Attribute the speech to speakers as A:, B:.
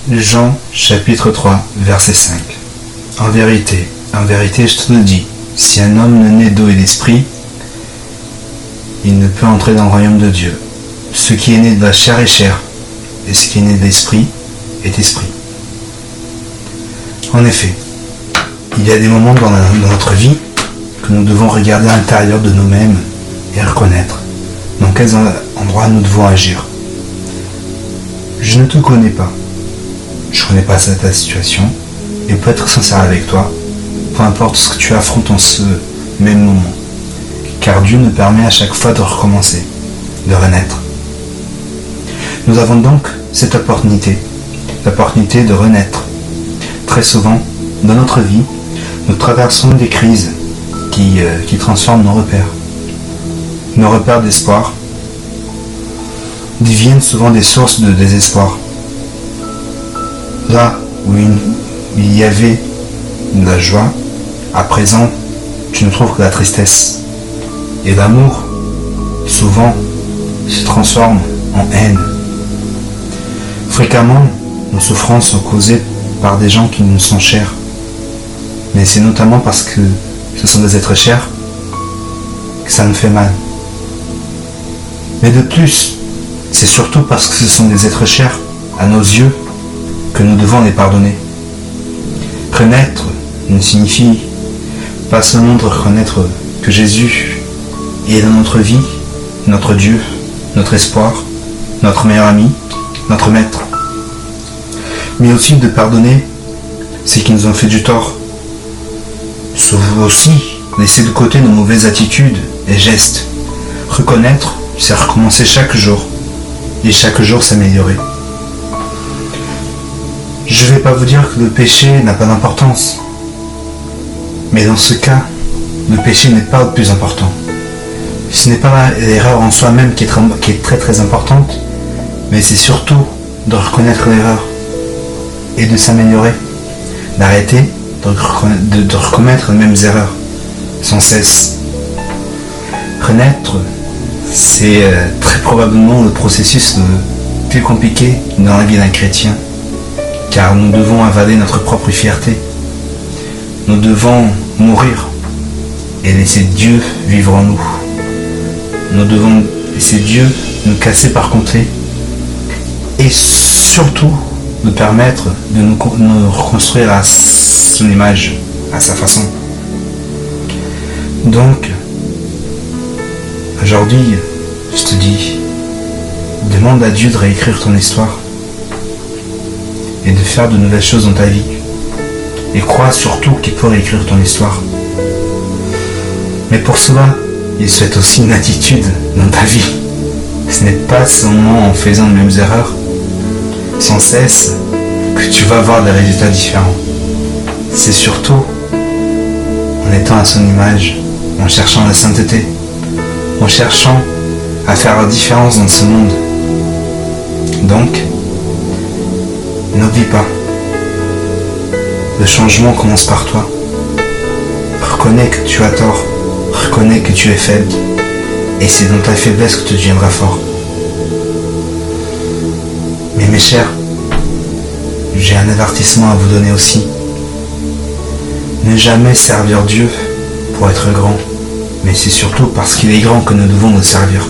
A: Jean chapitre 3, verset 5. En vérité, je te le dis, si un homme ne naît d'eau et d'esprit, il ne peut entrer dans le royaume de Dieu. Ce qui est né de la chair est chair, et ce qui est né de l'esprit est esprit. En effet, il y a des moments dans notre vie que nous devons regarder à l'intérieur de nous-mêmes et reconnaître dans quels endroits nous devons agir. Je ne te connais pas. Je ne connais pas ta situation et peux être sincère avec toi, peu importe ce que tu affrontes en ce même moment. Car Dieu nous permet à chaque fois de recommencer, de renaître. Nous avons donc cette opportunité de renaître. Très souvent, dans notre vie, nous traversons des crises qui transforment nos repères. Nos repères d'espoir deviennent souvent des sources de désespoir. Là où il y avait de la joie, à présent, tu ne trouves que la tristesse. Et l'amour, souvent, se transforme en haine. Fréquemment, nos souffrances sont causées par des gens qui nous sont chers. Mais c'est notamment parce que ce sont des êtres chers que ça nous fait mal. Mais de plus, c'est surtout parce que ce sont des êtres chers à nos yeux que nous devons les pardonner. Renaître ne signifie pas seulement de reconnaître que Jésus est dans notre vie, notre Dieu, notre espoir, notre meilleur ami, notre maître, mais aussi de pardonner ceux qui nous ont fait du tort. Sauf aussi laisser de côté nos mauvaises attitudes et gestes. Reconnaître, c'est recommencer chaque jour, et chaque jour s'améliorer. Je ne vais pas vous dire que le péché n'a pas d'importance, mais dans ce cas, le péché n'est pas le plus important. Ce n'est pas l'erreur en soi-même qui est très très importante, mais c'est surtout de reconnaître l'erreur et de s'améliorer, d'arrêter de recommettre les mêmes erreurs sans cesse. Renaître, c'est très probablement le processus le plus compliqué dans la vie d'un chrétien, car nous devons avaler notre propre fierté. Nous devons mourir et laisser Dieu vivre en nous. Nous devons laisser Dieu nous casser par comté et surtout nous permettre de nous reconstruire à son image, à sa façon. Donc, aujourd'hui, je te dis, demande à Dieu de réécrire ton histoire et de faire de nouvelles choses dans ta vie. Et crois surtout qu'il peut réécrire ton histoire. Mais pour cela, il souhaite aussi une attitude dans ta vie. Ce n'est pas seulement en faisant les mêmes erreurs, sans cesse, que tu vas avoir des résultats différents. C'est surtout en étant à son image, en cherchant la sainteté, en cherchant à faire la différence dans ce monde. Donc, n'oublie pas, le changement commence par toi. Reconnais que tu as tort, reconnais que tu es faible, et c'est dans ta faiblesse que tu deviendras fort. Mais mes chers, j'ai un avertissement à vous donner aussi. Ne jamais servir Dieu pour être grand, mais c'est surtout parce qu'il est grand que nous devons le servir.